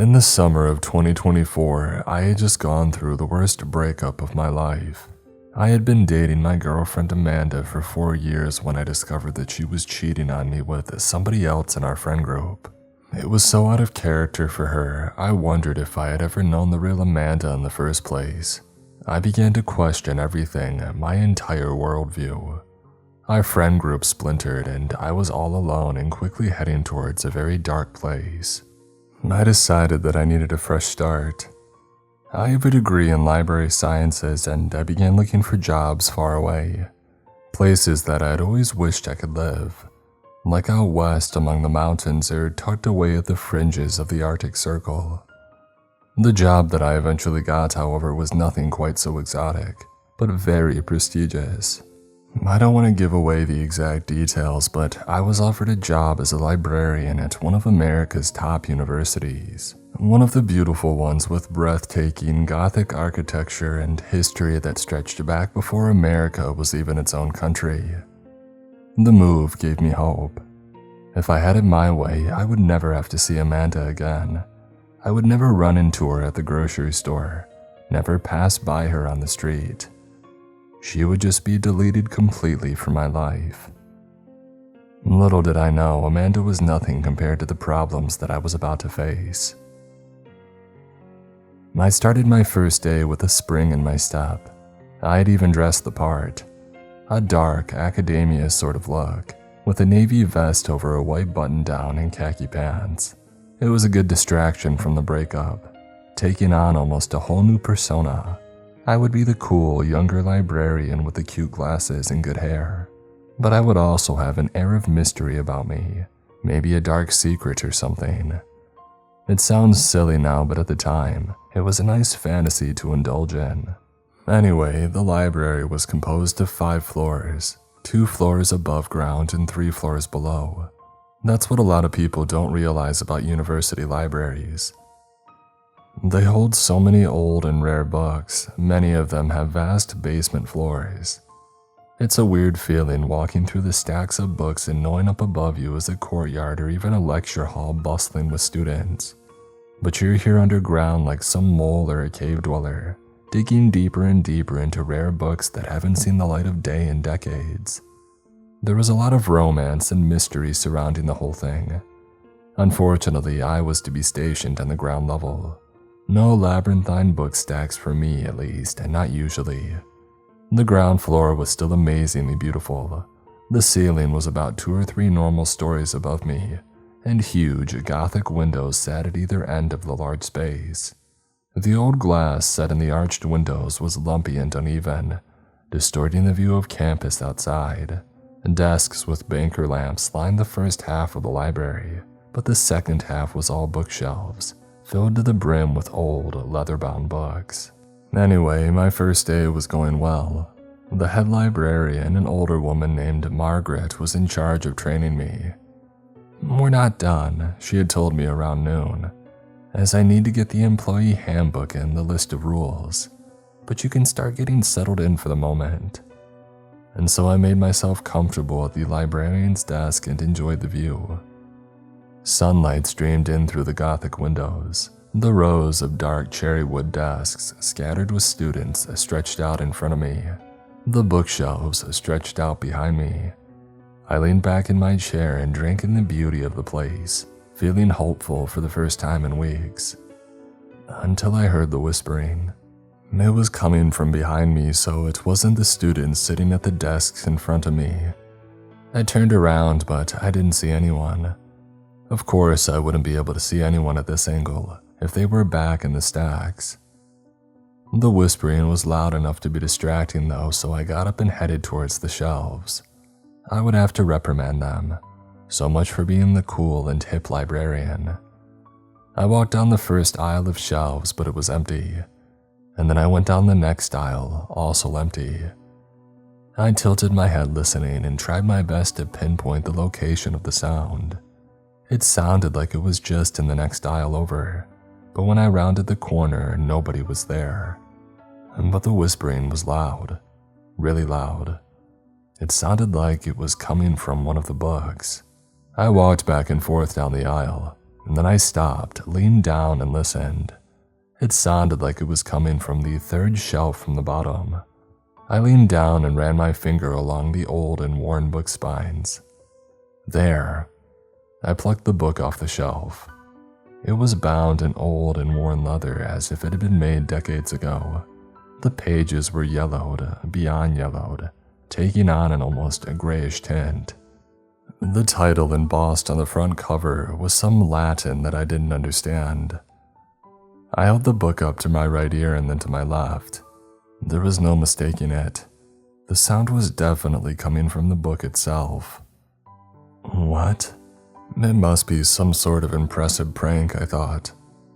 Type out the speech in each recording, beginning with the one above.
In the summer of 2024, I had just gone through the worst breakup of my life. I had been dating my girlfriend Amanda for 4 years when I discovered that she was cheating on me with somebody else in our friend group. It was so out of character for her, I wondered if I had ever known the real Amanda in the first place. I began to question everything, my entire worldview. Our friend group splintered and I was all alone and quickly heading towards a very dark place. I decided that I needed a fresh start. I have a degree in library sciences and I began looking for jobs far away, places that I had always wished I could live, like out west among the mountains or tucked away at the fringes of the Arctic Circle. The job that I eventually got, however, was nothing quite so exotic, but very prestigious. I don't want to give away the exact details, but I was offered a job as a librarian at one of America's top universities. One of the beautiful ones with breathtaking Gothic architecture and history that stretched back before America was even its own country. The move gave me hope. If I had it my way, I would never have to see Amanda again. I would never run into her at the grocery store, never pass by her on the street. She would just be deleted completely from my life. Little did I know, Amanda was nothing compared to the problems that I was about to face. I started my first day with a spring in my step. I had even dressed the part. A dark, academia sort of look, with a navy vest over a white button-down and khaki pants. It was a good distraction from the breakup, taking on almost a whole new persona. I would be the cool, younger librarian with the cute glasses and good hair, but I would also have an air of mystery about me, maybe a dark secret or something. It sounds silly now, but at the time, it was a nice fantasy to indulge in. Anyway, the library was composed of 5 floors, 2 floors above ground and 3 floors below. That's what a lot of people don't realize about university libraries. They hold so many old and rare books, many of them have vast basement floors. It's a weird feeling walking through the stacks of books and knowing up above you is a courtyard or even a lecture hall bustling with students. But you're here underground like some mole or a cave dweller, digging deeper and deeper into rare books that haven't seen the light of day in decades. There was a lot of romance and mystery surrounding the whole thing. Unfortunately, I was to be stationed on the ground level. No labyrinthine book stacks for me, at least, and not usually. The ground floor was still amazingly beautiful. The ceiling was about 2 or 3 normal stories above me, and huge Gothic windows sat at either end of the large space. The old glass set in the arched windows was lumpy and uneven, distorting the view of campus outside. Desks with banker lamps lined the first half of the library, but the second half was all bookshelves, filled to the brim with old, leather-bound books. Anyway, my first day was going well. The head librarian, an older woman named Margaret, was in charge of training me. "We're not done," she had told me around noon, "as I need to get the employee handbook and the list of rules, but you can start getting settled in for the moment." And so I made myself comfortable at the librarian's desk and enjoyed the view. Sunlight streamed in through the Gothic windows. The rows of dark cherry wood desks scattered with students stretched out in front of me. The bookshelves stretched out behind me. I leaned back in my chair and drank in the beauty of the place, feeling hopeful for the first time in weeks. Until I heard the whispering. It was coming from behind me, so it wasn't the students sitting at the desks in front of me. I turned around, but I didn't see anyone. Of course, I wouldn't be able to see anyone at this angle if they were back in the stacks. The whispering was loud enough to be distracting though, so I got up and headed towards the shelves. I would have to reprimand them. So much for being the cool and hip librarian. I walked down the first aisle of shelves, but it was empty. And then I went down the next aisle, also empty. I tilted my head listening and tried my best to pinpoint the location of the sound. It sounded like it was just in the next aisle over, but when I rounded the corner, nobody was there. But the whispering was loud, really loud. It sounded like it was coming from one of the books. I walked back and forth down the aisle, and then I stopped, leaned down, and listened. It sounded like it was coming from the third shelf from the bottom. I leaned down and ran my finger along the old and worn book spines. There. I plucked the book off the shelf. It was bound in old and worn leather as if it had been made decades ago. The pages were yellowed, beyond yellowed, taking on an almost grayish tint. The title embossed on the front cover was some Latin that I didn't understand. I held the book up to my right ear and then to my left. There was no mistaking it. The sound was definitely coming from the book itself. What? It must be some sort of impressive prank, I thought.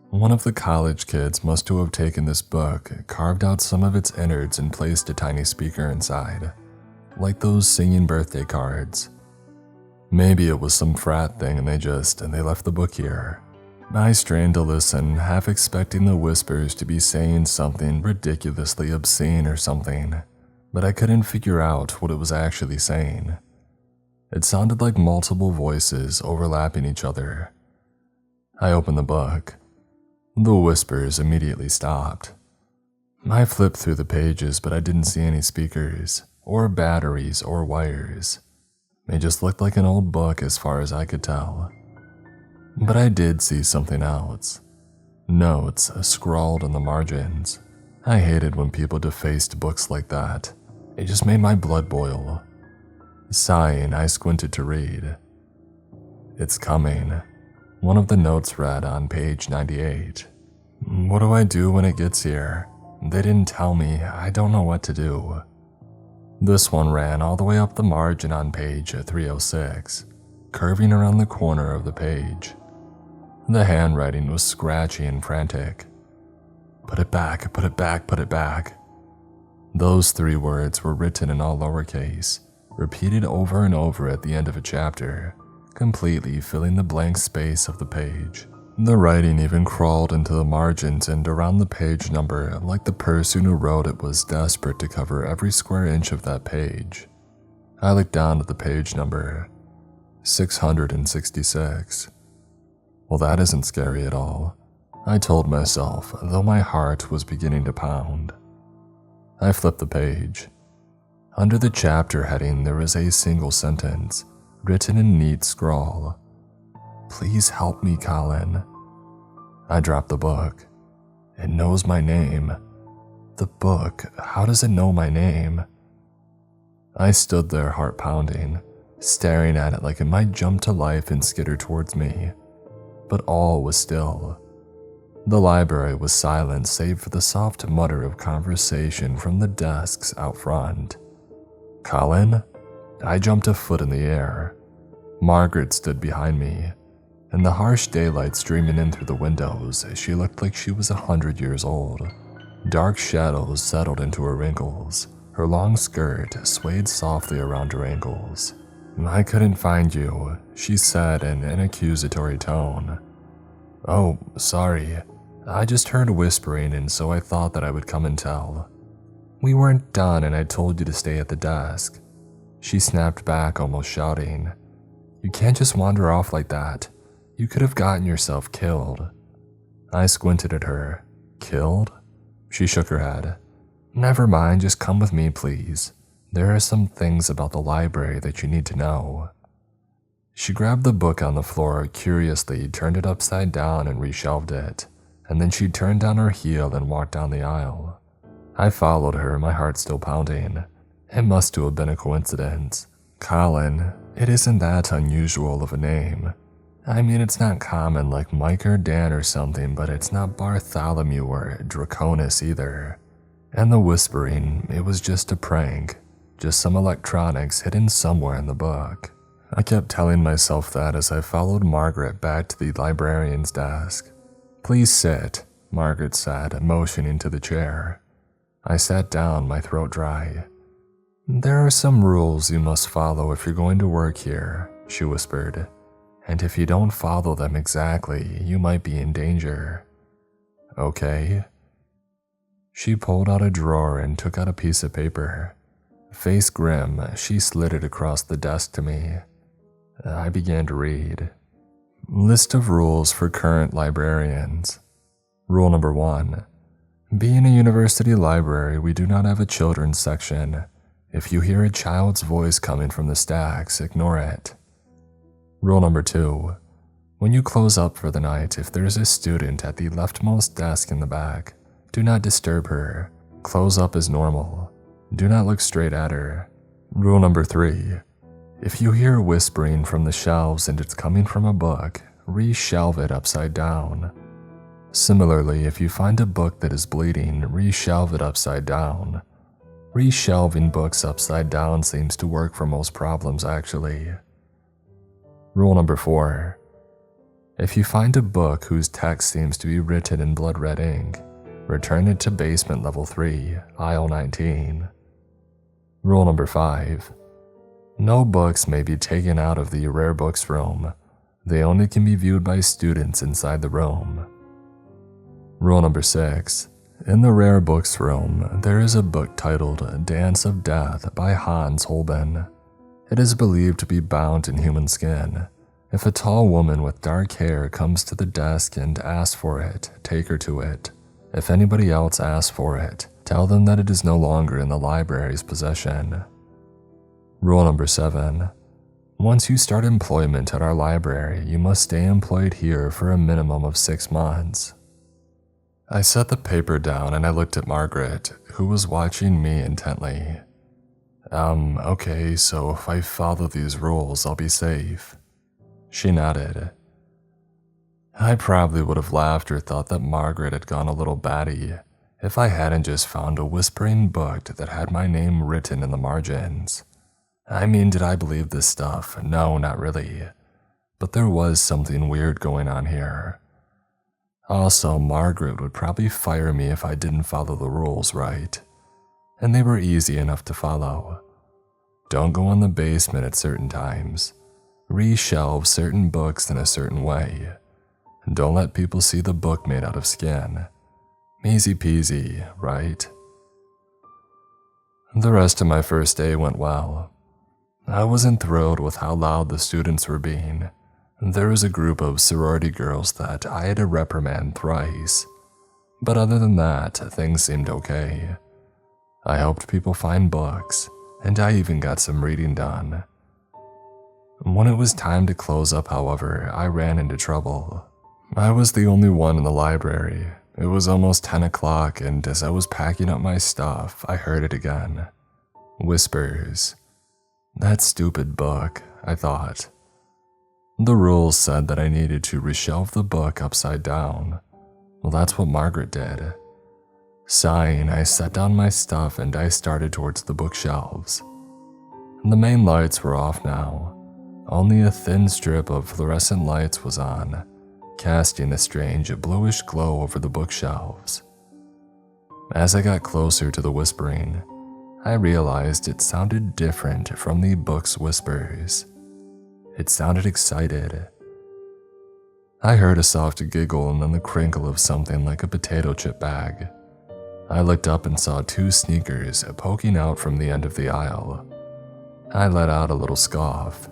One of the college kids must have taken this book, carved out some of its innards and placed a tiny speaker inside, like those singing birthday cards. Maybe it was some frat thing and they left the book here. I strained to listen, half expecting the whispers to be saying something ridiculously obscene or something, but I couldn't figure out what it was actually saying. It sounded like multiple voices overlapping each other. I opened the book. The whispers immediately stopped. I flipped through the pages, but I didn't see any speakers, or batteries, or wires. It just looked like an old book as far as I could tell. But I did see something else. Notes scrawled on the margins. I hated when people defaced books like that. It just made my blood boil. Sighing, I squinted to read. "It's coming." One of the notes read on page 98. What do I do when it gets here? They didn't tell me. I don't know what to do. This one ran all the way up the margin on page 306, curving around the corner of the page. The handwriting was scratchy and frantic. "Put it back, put it back, put it back." Those 3 words were written in all lowercase, repeated over and over at the end of a chapter, completely filling the blank space of the page. The writing even crawled into the margins and around the page number like the person who wrote it was desperate to cover every square inch of that page. I looked down at the page number, 666. Well, that isn't scary at all, I told myself, though my heart was beginning to pound. I flipped the page. Under the chapter heading, there was a single sentence, written in neat scrawl. "Please help me, Colin." I dropped the book. It knows my name. The book, how does it know my name? I stood there, heart pounding, staring at it like it might jump to life and skitter towards me. But all was still. The library was silent save for the soft mutter of conversation from the desks out front. "Colin?" I jumped a foot in the air. Margaret stood behind me. In the harsh daylight streaming in through the windows, she looked like she was 100 years old. Dark shadows settled into her wrinkles. Her long skirt swayed softly around her ankles. "I couldn't find you," she said in an accusatory tone. "Oh, sorry. I just heard whispering and so I thought that I would come and tell. We weren't done and I told you to stay at the desk." She snapped back, almost shouting, "You can't just wander off like that. You could have gotten yourself killed." I squinted at her. "Killed?" She shook her head. "Never mind, just come with me, please. There are some things about the library that you need to know." She grabbed the book on the floor, curiously turned it upside down and reshelved it, and then she turned on her heel and walked down the aisle. I followed her, my heart still pounding. It must have been a coincidence. Colin, it isn't that unusual of a name. I mean, it's not common like Mike or Dan or something, but it's not Bartholomew or Draconis either. And the whispering, it was just a prank, just some electronics hidden somewhere in the book. I kept telling myself that as I followed Margaret back to the librarian's desk. "Please sit," Margaret said, motioning to the chair. I sat down, my throat dry. "There are some rules you must follow if you're going to work here," she whispered. "And if you don't follow them exactly, you might be in danger." "Okay." She pulled out a drawer and took out a piece of paper. Face grim, she slid it across the desk to me. I began to read. List of rules for current librarians. Rule number 1. Being a university library, we do not have a children's section. If you hear a child's voice coming from the stacks, ignore it. Rule number 2. When you close up for the night, if there is a student at the leftmost desk in the back, do not disturb her. Close up as normal. Do not look straight at her. Rule number 3. If you hear whispering from the shelves and it's coming from a book, re-shelve it upside down. Similarly, if you find a book that is bleeding, re-shelve it upside down. Re-shelving books upside down seems to work for most problems, actually. Rule number 4. If you find a book whose text seems to be written in blood red ink, return it to basement level 3, aisle 19. Rule number 5. No books may be taken out of the rare books room. They only can be viewed by students inside the room. Rule number 6. In the rare books room, there is a book titled Dance of Death by Hans Holbein. It is believed to be bound in human skin. If a tall woman with dark hair comes to the desk and asks for it, take her to it. If anybody else asks for it, tell them that it is no longer in the library's possession. Rule number 7. Once you start employment at our library, you must stay employed here for a minimum of 6 months. I set the paper down and I looked at Margaret, who was watching me intently. Okay, so if I follow these rules, I'll be safe. She nodded. I probably would have laughed or thought that Margaret had gone a little batty if I hadn't just found a whispering book that had my name written in the margins. I mean, did I believe this stuff? No, not really. But there was something weird going on here. Also, Margaret would probably fire me if I didn't follow the rules right. And they were easy enough to follow. Don't go in the basement at certain times. Re-shelve certain books in a certain way. Don't let people see the book made out of skin. Easy peasy, right? The rest of my first day went well. I wasn't thrilled with how loud the students were being. There was a group of sorority girls that I had to reprimand thrice. But other than that, things seemed okay. I helped people find books, and I even got some reading done. When it was time to close up, however, I ran into trouble. I was the only one in the library. It was almost 10 o'clock, and as I was packing up my stuff, I heard it again. Whispers. That stupid book, I thought. The rules said that I needed to reshelve the book upside down. Well, that's what Margaret did. Sighing, I set down my stuff and I started towards the bookshelves. The main lights were off now. Only a thin strip of fluorescent lights was on, casting a strange bluish glow over the bookshelves. As I got closer to the whispering, I realized it sounded different from the book's whispers. It sounded excited. I heard a soft giggle and then the crinkle of something like a potato chip bag. I looked up and saw 2 sneakers poking out from the end of the aisle. I let out a little scoff.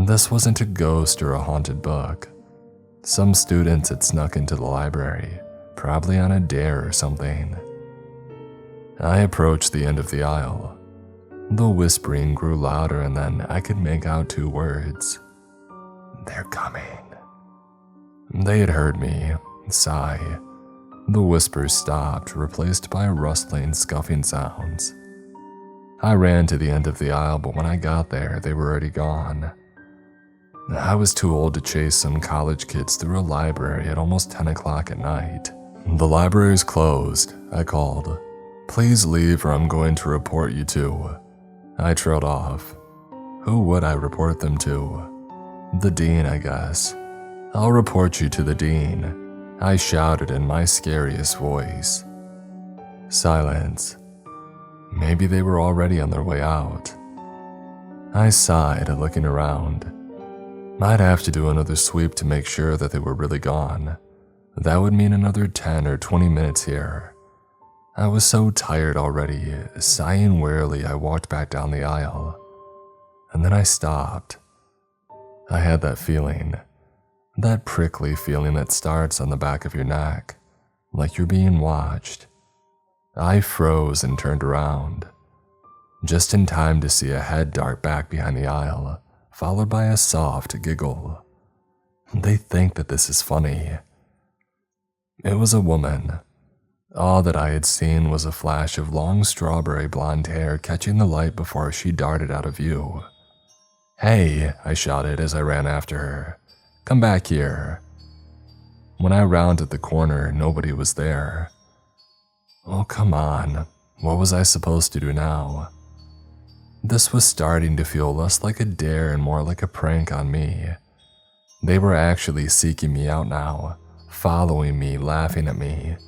This wasn't a ghost or a haunted book. Some students had snuck into the library, probably on a dare or something. I approached the end of the aisle. The whispering grew louder and then I could make out 2 words. They're coming. They had heard me. Sigh. The whispers stopped, replaced by rustling, scuffing sounds. I ran to the end of the aisle, but when I got there, they were already gone. I was too old to chase some college kids through a library at almost 10 o'clock at night. The library's closed, I called. Please leave or I'm going to report you to. I trailed off. Who would I report them to? The dean, I guess. I'll report you to the dean, I shouted in my scariest voice. Silence. Maybe they were already on their way out. I sighed, looking around. I'd have to do another sweep to make sure that they were really gone. That would mean another 10 or 20 minutes here. I was so tired already. Sighing wearily, I walked back down the aisle. And then I stopped. I had that feeling. That prickly feeling that starts on the back of your neck, like you're being watched. I froze and turned around, just in time to see a head dart back behind the aisle, followed by a soft giggle. They think that this is funny. It was a woman. All that I had seen was a flash of long strawberry blonde hair catching the light before she darted out of view. "Hey," I shouted as I ran after her. "Come back here." When I rounded the corner, nobody was there. Oh, come on. What was I supposed to do now? This was starting to feel less like a dare and more like a prank on me. They were actually seeking me out now, following me, laughing at me.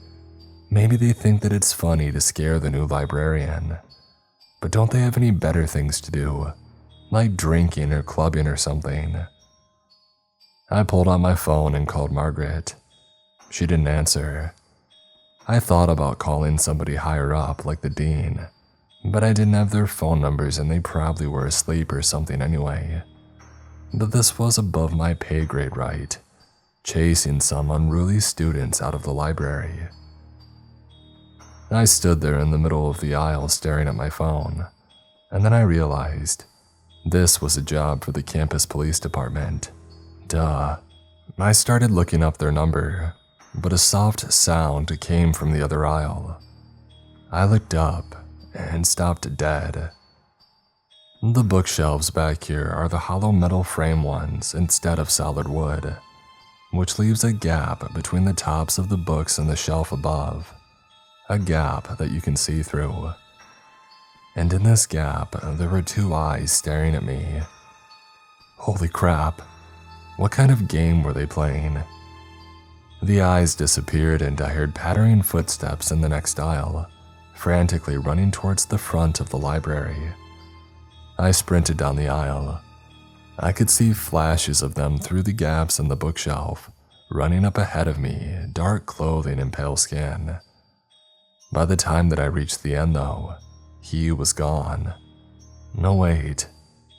Maybe they think that it's funny to scare the new librarian. But don't they have any better things to do, like drinking or clubbing or something? I pulled out my phone and called Margaret. She didn't answer. I thought about calling somebody higher up, like the dean, but I didn't have their phone numbers and they probably were asleep or something anyway. But this was above my pay grade, right? Chasing some unruly students out of the library. I stood there in the middle of the aisle staring at my phone, and then I realized this was a job for the campus police department. Duh. I started looking up their number, but a soft sound came from the other aisle. I looked up and stopped dead. The bookshelves back here are the hollow metal frame ones instead of solid wood, which leaves a gap between the tops of the books and the shelf above, a gap that you can see through. And in this gap, there were two eyes staring at me. Holy crap, what kind of game were they playing? The eyes disappeared and I heard pattering footsteps in the next aisle, frantically running towards the front of the library. I sprinted down the aisle. I could see flashes of them through the gaps in the bookshelf, running up ahead of me, dark clothing and pale skin. By the time that I reached the end though, he was gone. No wait,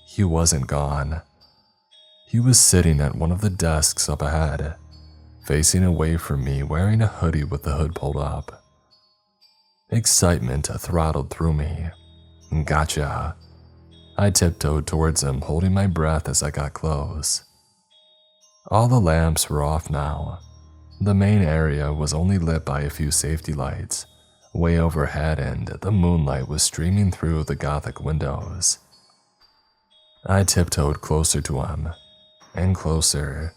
he wasn't gone. He was sitting at one of the desks up ahead, facing away from me wearing a hoodie with the hood pulled up. Excitement throttled through me. Gotcha. I tiptoed towards him, holding my breath as I got close. All the lamps were off now. The main area was only lit by a few safety lights way overhead, and the moonlight was streaming through the gothic windows. I tiptoed closer to him, and closer.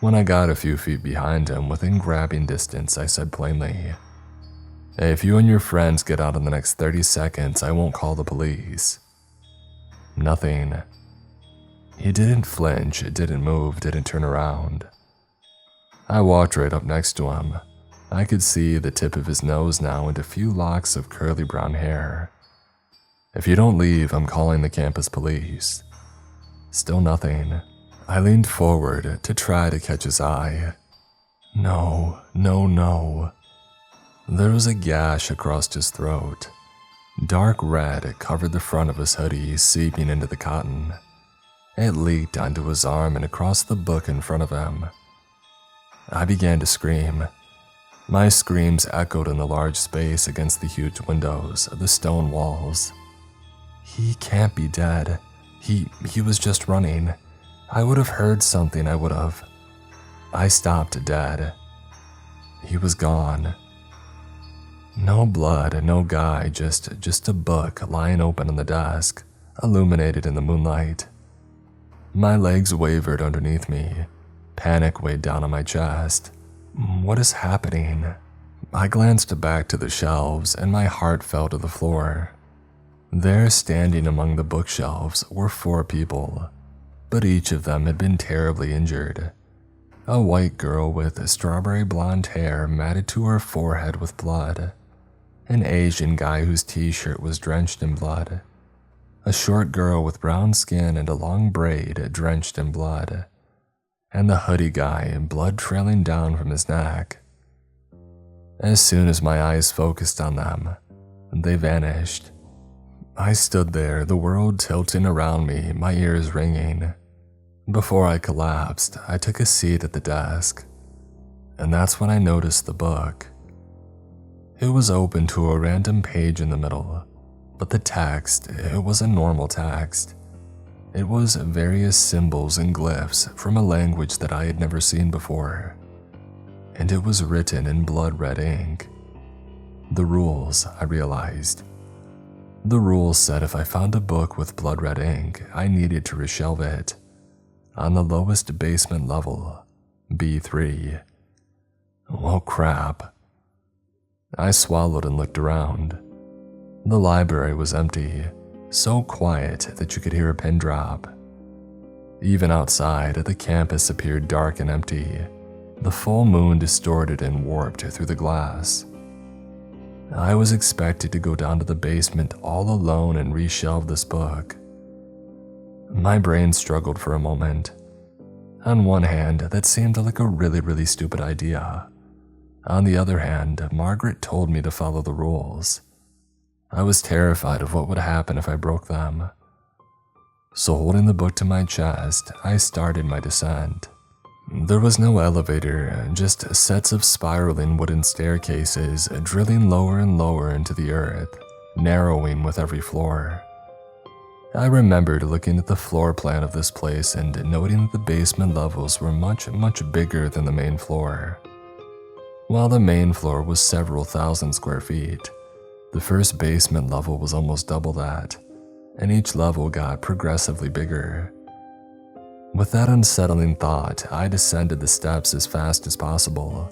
When I got a few feet behind him, within grabbing distance, I said plainly, "If you and your friends get out in the next 30 seconds, I won't call the police." Nothing. He didn't flinch, didn't move, didn't turn around. I walked right up next to him. I could see the tip of his nose now and a few locks of curly brown hair. "If you don't leave, I'm calling the campus police." Still nothing. I leaned forward to try to catch his eye. No, no, no. There was a gash across his throat. Dark red covered the front of his hoodie, seeping into the cotton. It leaked onto his arm and across the book in front of him. I began to scream. My screams echoed in the large space against the huge windows, the stone walls. He can't be dead. He was just running. I would have heard something, I stopped dead. He was gone. No blood, no guy, just a book lying open on the desk, illuminated in the moonlight. My legs wavered underneath me. Panic weighed down on my chest. What is happening? I glanced back to the shelves and my heart fell to the floor. There, standing among the bookshelves, were 4 people, but each of them had been terribly injured. A white girl with strawberry blonde hair matted to her forehead with blood. An Asian guy whose t-shirt was drenched in blood. A short girl with brown skin and a long braid drenched in blood. And the hoodie guy, blood trailing down from his neck. As soon as my eyes focused on them, they vanished. I stood there, the world tilting around me, my ears ringing. Before I collapsed, I took a seat at the desk, and that's when I noticed the book. It was open to a random page in the middle, but the text, it wasn't normal text. It was various symbols and glyphs from a language that I had never seen before, and it was written in blood red ink. The rules, I realized. The rules said if I found a book with blood red ink, I needed to reshelve it on the lowest basement level, B3. Well, crap. I swallowed and looked around. The library was empty, so quiet that you could hear a pin drop. Even outside, the campus appeared dark and empty, the full moon distorted and warped through the glass. I was expected to go down to the basement all alone and reshelve this book. My brain struggled for a moment. On one hand, that seemed like a really stupid idea. On the other hand, Margaret told me to follow the rules. I was terrified of what would happen if I broke them. So holding the book to my chest, I started my descent. There was no elevator, just sets of spiraling wooden staircases drilling lower and lower into the earth, narrowing with every floor. I remembered looking at the floor plan of this place and noting that the basement levels were much bigger than the main floor. While the main floor was several thousand square feet, the first basement level was almost double that, and each level got progressively bigger. With that unsettling thought, I descended the steps as fast as possible,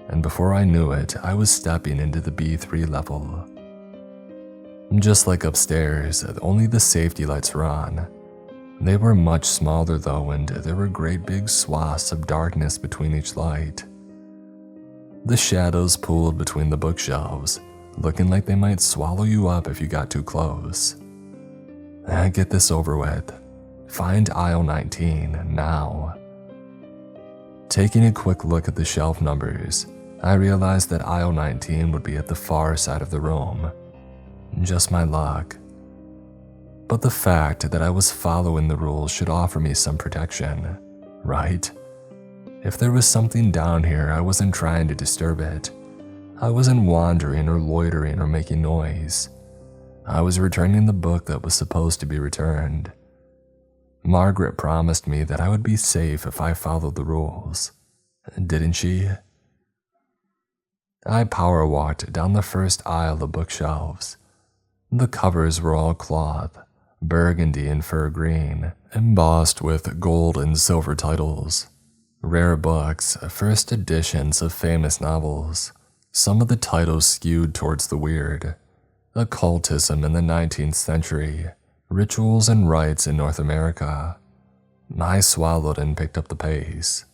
and before I knew it, I was stepping into the B3 level. Just like upstairs, only the safety lights were on. They were much smaller though, and there were great big swaths of darkness between each light. The shadows pooled between the bookshelves, looking like they might swallow you up if you got too close. Get this over with. Find aisle 19 now. Taking a quick look at the shelf numbers, I realized that aisle 19 would be at the far side of the room. Just my luck. But the fact that I was following the rules should offer me some protection, right? If there was something down here, I wasn't trying to disturb it. I wasn't wandering or loitering or making noise. I was returning the book that was supposed to be returned. Margaret promised me that I would be safe if I followed the rules. Didn't she? I power walked down the first aisle of bookshelves. The covers were all cloth, burgundy and fur green, embossed with gold and silver titles. Rare books, first editions of famous novels. Some of the titles skewed towards the weird. Occultism in the 19th century. Rituals and rites in North America. I swallowed and picked up the pace.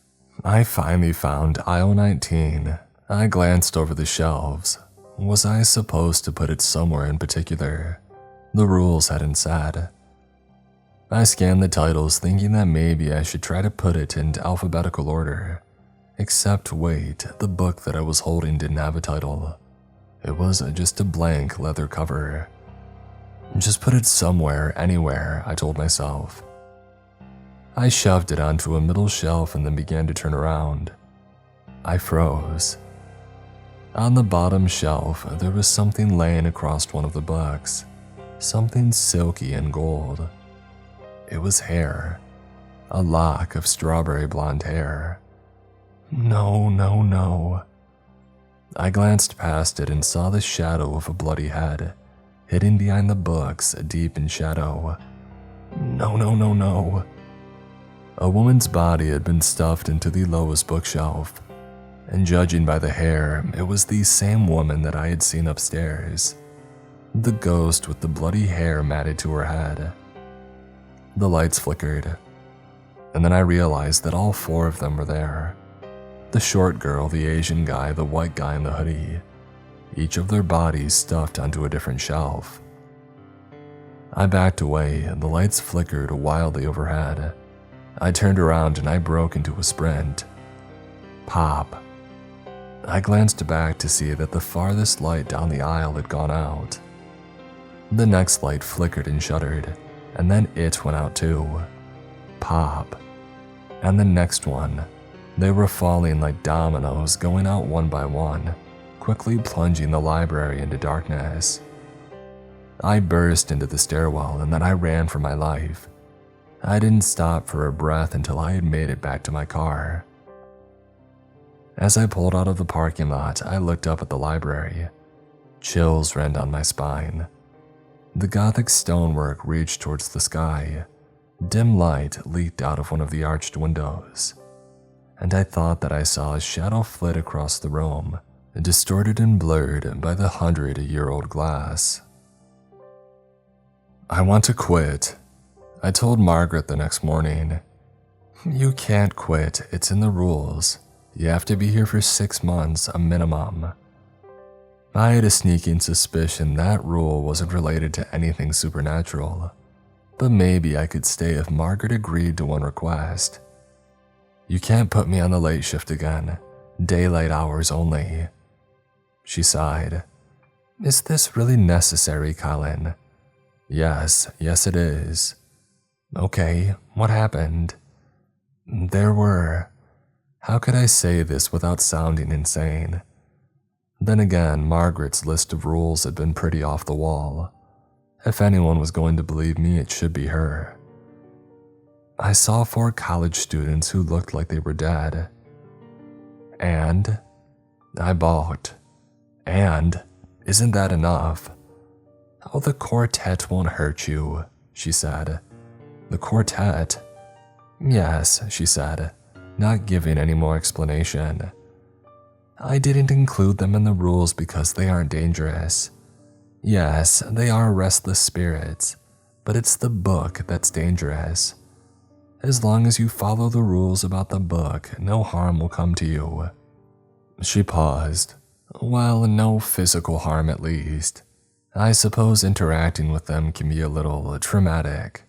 I finally found aisle 19. I glanced over the shelves. Was I supposed to put it somewhere in particular? The rules hadn't said. I scanned the titles thinking that maybe I should try to put it in alphabetical order. Except wait, the book that I was holding didn't have a title. It was just a blank leather cover. Just put it somewhere, anywhere, I told myself. I shoved it onto a middle shelf and then began to turn around. I froze. On the bottom shelf, there was something laying across one of the books. Something silky and gold. It was hair. A lock of strawberry blonde hair. No. I glanced past it and saw the shadow of a bloody head, hidden behind the books, deep in shadow. No. A woman's body had been stuffed into the lowest bookshelf, and judging by the hair, it was the same woman that I had seen upstairs. The ghost with the bloody hair matted to her head. The lights flickered, and then I realized that all four of them were there. The short girl, the Asian guy, the white guy in the hoodie. Each of their bodies stuffed onto a different shelf. I backed away and the lights flickered wildly overhead. I turned around and I broke into a sprint. Pop. I glanced back to see that the farthest light down the aisle had gone out. The next light flickered and shuddered, and then it went out too. Pop. And the next one. They were falling like dominoes, going out one by one, quickly plunging the library into darkness. I burst into the stairwell and then I ran for my life. I didn't stop for a breath until I had made it back to my car. As I pulled out of the parking lot, I looked up at the library. Chills ran down my spine. The gothic stonework reached towards the sky. Dim light leaked out of one of the arched windows, and I thought that I saw a shadow flit across the room, distorted and blurred by the 100-year-old glass. I want to quit, I told Margaret the next morning. You can't quit, it's in the rules. You have to be here for 6 months, a minimum. I had a sneaking suspicion that rule wasn't related to anything supernatural, but maybe I could stay if Margaret agreed to one request. You can't put me on the late shift again, daylight hours only. She sighed. Is this really necessary, Colin? Yes it is. Okay, what happened? How could I say this without sounding insane? Then again, Margaret's list of rules had been pretty off the wall. If anyone was going to believe me, it should be her. I saw 4 college students who looked like they were dead. And? I balked. And? Isn't that enough? Oh, the quartet won't hurt you, she said. The quartet? Yes, she said, not giving any more explanation. I didn't include them in the rules because they aren't dangerous. Yes, they are restless spirits, but it's the book that's dangerous. As long as you follow the rules about the book, no harm will come to you. She paused. Well, no physical harm at least. I suppose interacting with them can be a little traumatic.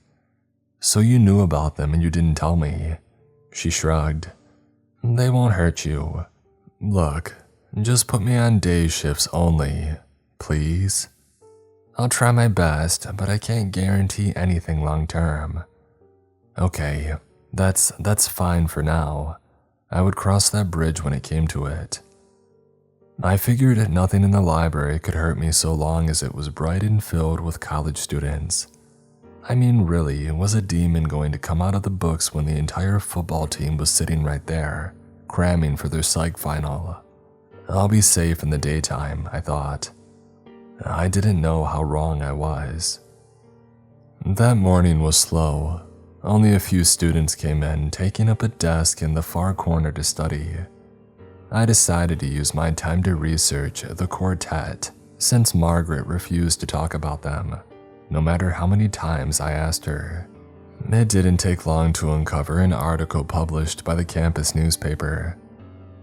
So you knew about them and you didn't tell me. She shrugged. They won't hurt you. Look, just put me on day shifts only, please. I'll try my best, but I can't guarantee anything long term. Okay, that's fine for now. I would cross that bridge when it came to it. I figured nothing in the library could hurt me so long as it was bright and filled with college students. I mean, really, was a demon going to come out of the books when the entire football team was sitting right there, cramming for their psych final? I'll be safe in the daytime, I thought. I didn't know how wrong I was. That morning was slow. Only a few students came in, taking up a desk in the far corner to study. I decided to use my time to research the quartet, since Margaret refused to talk about them, no matter how many times I asked her. It didn't take long to uncover an article published by the campus newspaper.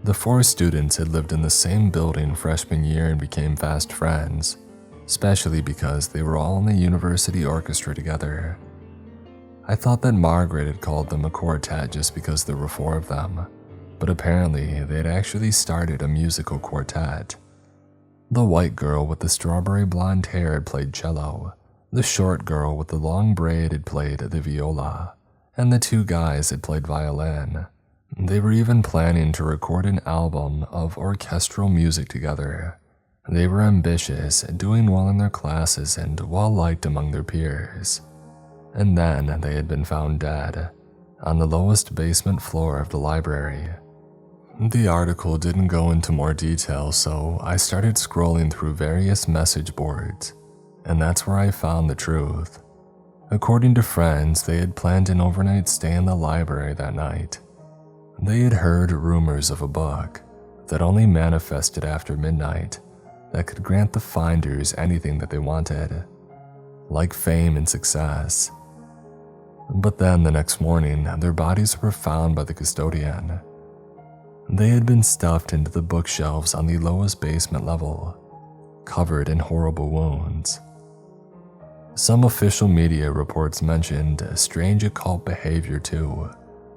The 4 students had lived in the same building freshman year and became fast friends, especially because they were all in the university orchestra together. I thought that Margaret had called them a quartet just because there were 4 of them, but apparently they had actually started a musical quartet. The white girl with the strawberry blonde hair had played cello, the short girl with the long braid had played the viola, and the 2 guys had played violin. They were even planning to record an album of orchestral music together. They were ambitious, doing well in their classes and well-liked among their peers. And then they had been found dead, on the lowest basement floor of the library. The article didn't go into more detail, so I started scrolling through various message boards, and that's where I found the truth. According to friends, they had planned an overnight stay in the library that night. They had heard rumors of a book that only manifested after midnight that could grant the finders anything that they wanted, like fame and success. But then the next morning, their bodies were found by the custodian. They had been stuffed into the bookshelves on the lowest basement level, covered in horrible wounds. Some official media reports mentioned strange occult behavior too,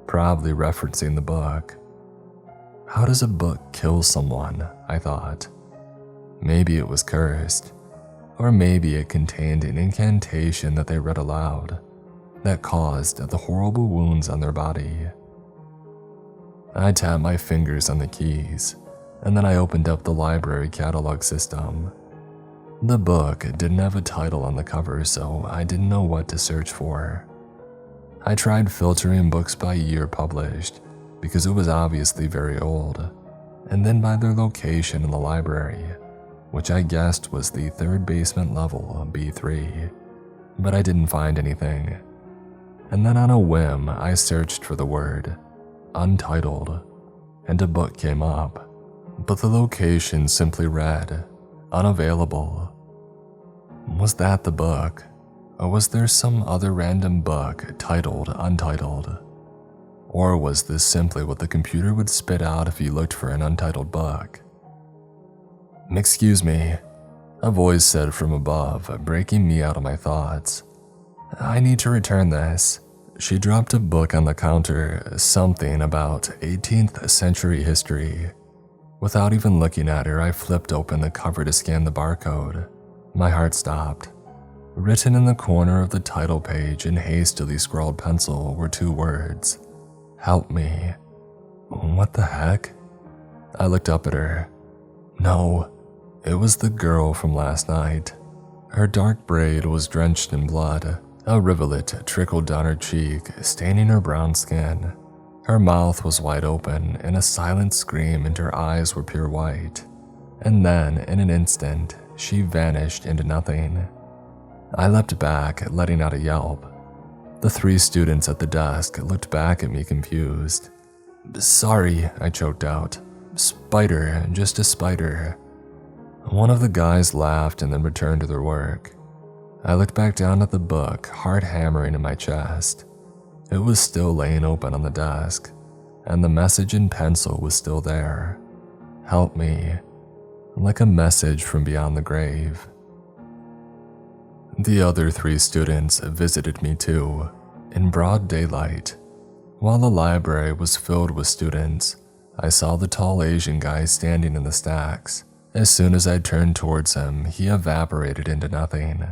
probably referencing the book. How does a book kill someone? I thought. Maybe it was cursed, or maybe it contained an incantation that they read aloud that caused the horrible wounds on their body. I tapped my fingers on the keys, and then I opened up the library catalog system. The book didn't have a title on the cover, so I didn't know what to search for. I tried filtering books by year published, because it was obviously very old, and then by their location in the library, which I guessed was the third basement level, B3, but I didn't find anything. And then on a whim, I searched for the word untitled, and a book came up, but the location simply read unavailable. Was that the book, or was there some other random book titled untitled? Or was this simply what the computer would spit out if you looked for an untitled book? "Excuse me," a voice said from above, breaking me out of my thoughts. "I need to return this." She dropped a book on the counter, something about 18th century history. Without even looking at her, I flipped open the cover to scan the barcode. My heart stopped. Written in the corner of the title page in hastily scrawled pencil were 2 words: "Help me." What the heck? I looked up at her. No, it was the girl from last night. Her dark braid was drenched in blood. A rivulet trickled down her cheek, staining her brown skin. Her mouth was wide open in a silent scream, and her eyes were pure white. And then, in an instant, she vanished into nothing. I leapt back, letting out a yelp. The 3 students at the desk looked back at me confused. "Sorry," I choked out. "Spider, just a spider." One of the guys laughed and then returned to their work. I looked back down at the book, heart hammering in my chest. It was still laying open on the desk, and the message in pencil was still there. "Help me," like a message from beyond the grave. The other 3 students visited me too, in broad daylight. While the library was filled with students, I saw the tall Asian guy standing in the stacks. As soon as I turned towards him, he evaporated into nothing.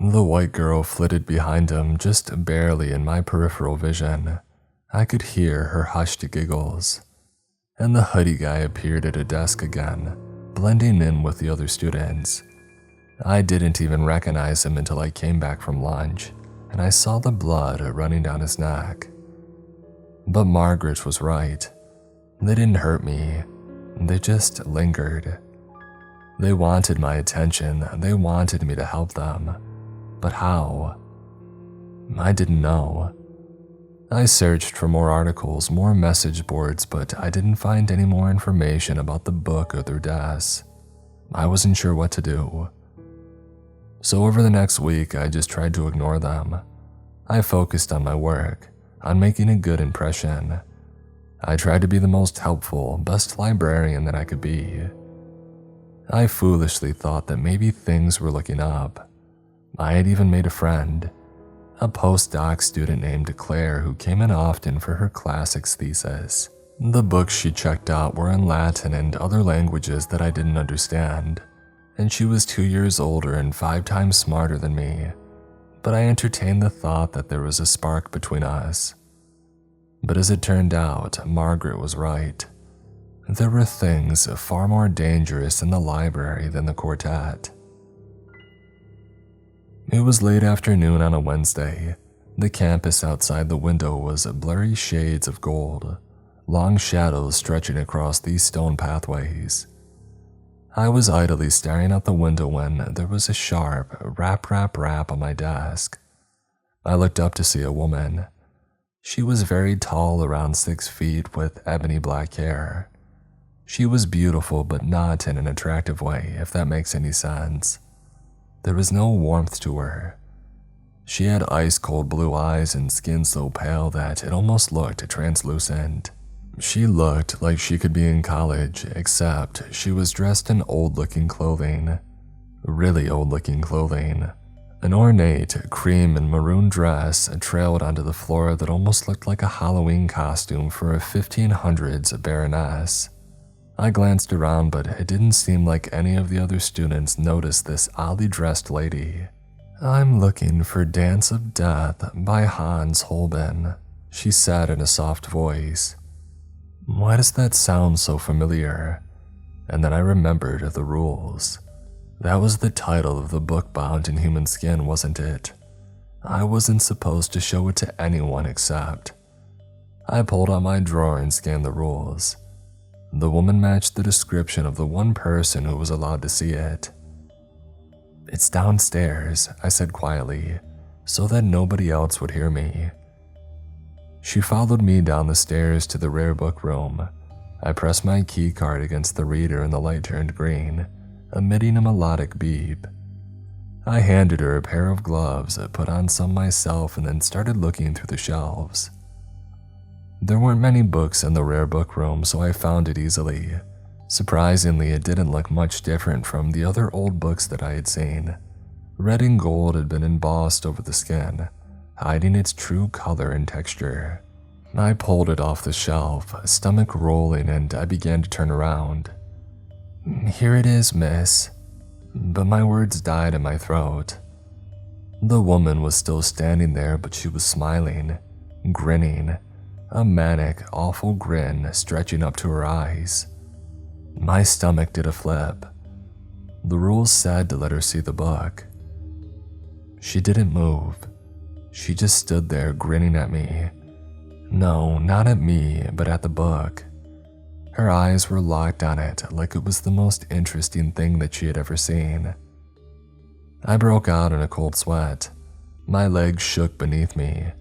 The white girl flitted behind him just barely in my peripheral vision. I could hear her hushed giggles. And the hoodie guy appeared at a desk again, blending in with the other students. I didn't even recognize him until I came back from lunch, and I saw the blood running down his neck. But Margaret was right. They didn't hurt me. They just lingered. They wanted my attention. They wanted me to help them. But how? I didn't know. I searched for more articles, more message boards, but I didn't find any more information about the book or their deaths. I wasn't sure what to do. So over the next week, I just tried to ignore them. I focused on my work, on making a good impression. I tried to be the most helpful, best librarian that I could be. I foolishly thought that maybe things were looking up. I had even made a friend, a postdoc student named Claire who came in often for her classics thesis. The books she checked out were in Latin and other languages that I didn't understand, and she was 2 years older and 5 times smarter than me. But I entertained the thought that there was a spark between us. But as it turned out, Margaret was right. There were things far more dangerous in the library than the quartet. It was late afternoon on a Wednesday. The campus outside the window was blurry shades of gold, long shadows stretching across these stone pathways. I was idly staring out the window when there was a sharp rap on my desk. I looked up to see a woman. She was very tall, around 6 feet, with ebony black hair. She was beautiful, but not in an attractive way, if that makes any sense. There was no warmth to her. She had ice-cold blue eyes and skin so pale that it almost looked translucent. She looked like she could be in college, except she was dressed in old-looking clothing. Really old-looking clothing. An ornate cream and maroon dress trailed onto the floor that almost looked like a Halloween costume for a 1500s baroness. I glanced around, but it didn't seem like any of the other students noticed this oddly dressed lady. "I'm looking for Dance of Death by Hans Holbein," she said in a soft voice. Why does that sound so familiar? And then I remembered the rules. That was the title of the book bound in human skin, wasn't it? I wasn't supposed to show it to anyone except. I pulled out my drawer and scanned the rules. The woman matched the description of the one person who was allowed to see it. "It's downstairs," I said quietly, so that nobody else would hear me. She followed me down the stairs to the rare book room. I pressed my key card against the reader and the light turned green, emitting a melodic beep. I handed her a pair of gloves, put on some myself, and then started looking through the shelves. There weren't many books in the rare book room, so I found it easily. Surprisingly, it didn't look much different from the other old books that I had seen. Red and gold had been embossed over the skin, hiding its true color and texture. I pulled it off the shelf, stomach rolling, and I began to turn around. "Here it is, miss." But my words died in my throat. The woman was still standing there, but she was smiling, grinning, a manic, awful grin stretching up to her eyes. My stomach did a flip. The rules said to let her see the book. She didn't move. She just stood there grinning at me. No, not at me, but at the book. Her eyes were locked on it like it was the most interesting thing that she had ever seen. I broke out in a cold sweat. My legs shook beneath me.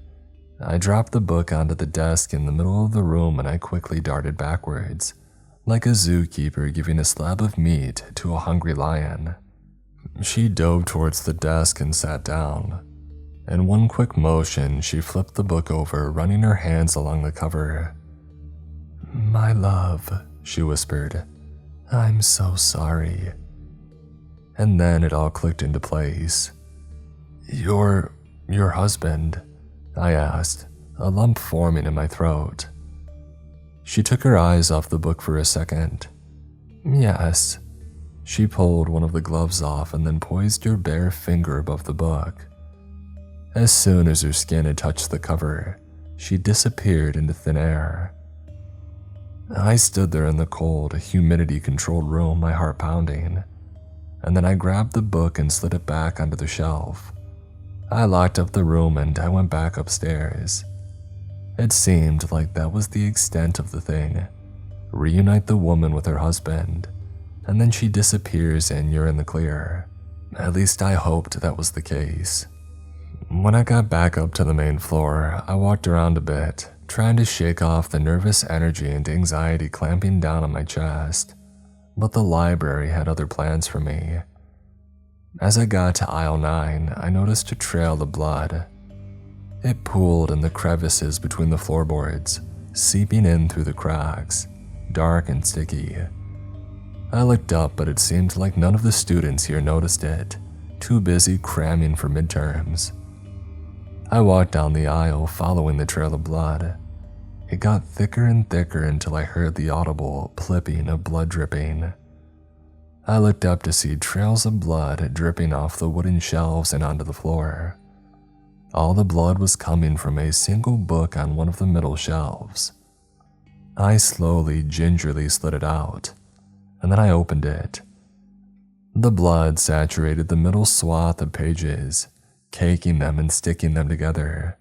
I dropped the book onto the desk in the middle of the room and I quickly darted backwards, like a zookeeper giving a slab of meat to a hungry lion. She dove towards the desk and sat down. In one quick motion, she flipped the book over, running her hands along the cover. "My love," she whispered, "I'm so sorry." And then it all clicked into place. Your husband?" I asked, a lump forming in my throat. She took her eyes off the book for a second. "Yes." She pulled one of the gloves off and then poised her bare finger above the book. As soon as her skin had touched the cover, she disappeared into thin air. I stood there in the cold, humidity-controlled room, my heart pounding, and then I grabbed the book and slid it back onto the shelf. I locked up the room and I went back upstairs. It seemed like that was the extent of the thing. Reunite the woman with her husband, and then she disappears and you're in the clear. At least I hoped that was the case. When I got back up to the main floor, I walked around a bit, trying to shake off the nervous energy and anxiety clamping down on my chest, but the library had other plans for me. As I got to aisle 9, I noticed a trail of blood. It pooled in the crevices between the floorboards, seeping in through the cracks, dark and sticky. I looked up, but it seemed like none of the students here noticed it, too busy cramming for midterms. I walked down the aisle, following the trail of blood. It got thicker and thicker until I heard the audible plipping of blood dripping. I looked up to see trails of blood dripping off the wooden shelves and onto the floor. All the blood was coming from a single book on one of the middle shelves. I slowly, gingerly slid it out, and then I opened it. The blood saturated the middle swath of pages, caking them and sticking them together.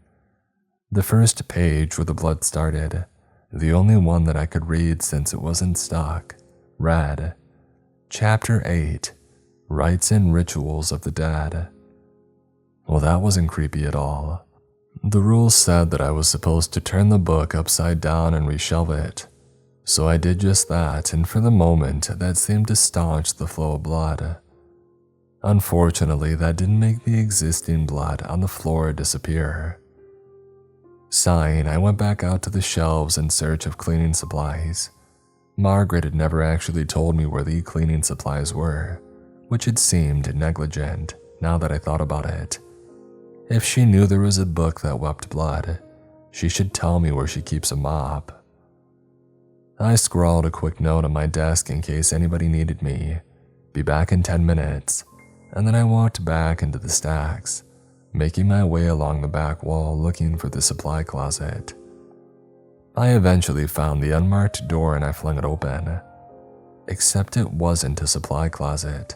The first page where the blood started, the only one that I could read since it wasn't stuck, read, Chapter 8, Rites and Rituals of the Dead. Well, that wasn't creepy at all. The rules said that I was supposed to turn the book upside down and reshelve it. So I did just that, and for the moment, that seemed to staunch the flow of blood. Unfortunately, that didn't make the existing blood on the floor disappear. Sighing, I went back out to the shelves in search of cleaning supplies. Margaret had never actually told me where the cleaning supplies were, which had seemed negligent now that I thought about it. If she knew there was a book that wept blood, she should tell me where she keeps a mop. I scrawled a quick note on my desk in case anybody needed me. Be back in 10 minutes. And then I walked back into the stacks, making my way along the back wall looking for the supply closet. I eventually found the unmarked door and I flung it open. Except it wasn't a supply closet.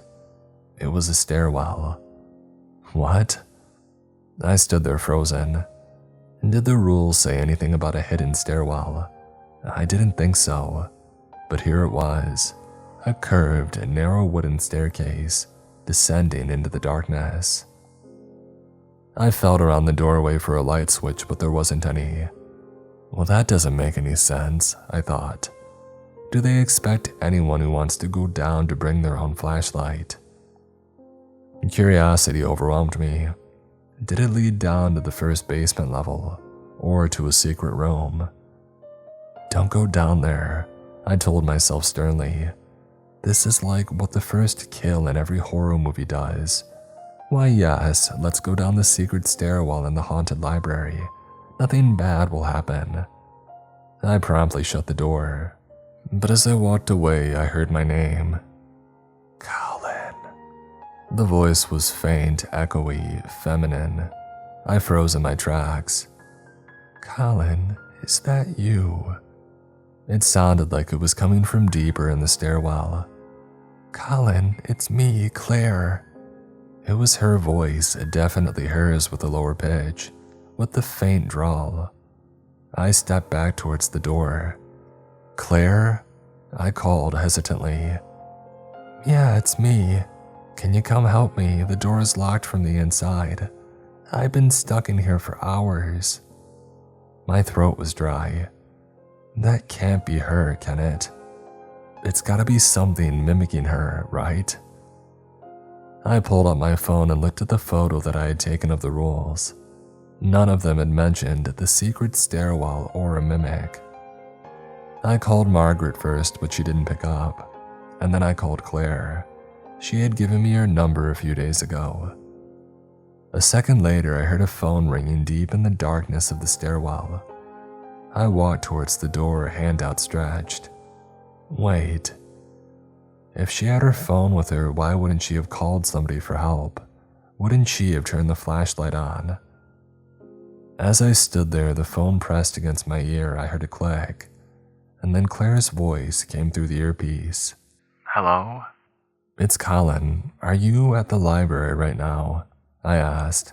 It was a stairwell. What? I stood there frozen. Did the rules say anything about a hidden stairwell? I didn't think so, but here it was, a curved, narrow wooden staircase descending into the darkness. I felt around the doorway for a light switch, but there wasn't any. Well, that doesn't make any sense, I thought. Do they expect anyone who wants to go down to bring their own flashlight? Curiosity overwhelmed me. Did it lead down to the first basement level, or to a secret room? Don't go down there, I told myself sternly. This is like what the first kill in every horror movie does. Why yes, let's go down the secret stairwell in the haunted library. Nothing bad will happen. I promptly shut the door. But as I walked away, I heard my name. Colin. The voice was faint, echoey, feminine. I froze in my tracks. Colin, is that you? It sounded like it was coming from deeper in the stairwell. Colin, it's me, Claire. It was her voice, definitely hers with a lower pitch, with the faint drawl. I stepped back towards the door. Claire? I called hesitantly. Yeah, it's me. Can you come help me? The door is locked from the inside. I've been stuck in here for hours. My throat was dry. That can't be her, can it? It's gotta be something mimicking her, right? I pulled up my phone and looked at the photo that I had taken of the rules. None of them had mentioned the secret stairwell or a mimic. I called Margaret first, but she didn't pick up. And then I called Claire. She had given me her number a few days ago. A second later, I heard a phone ringing deep in the darkness of the stairwell. I walked towards the door, hand outstretched. Wait. If she had her phone with her, why wouldn't she have called somebody for help? Wouldn't she have turned the flashlight on? As I stood there, the phone pressed against my ear, I heard a click. And then Claire's voice came through the earpiece. Hello? It's Colin. Are you at the library right now? I asked,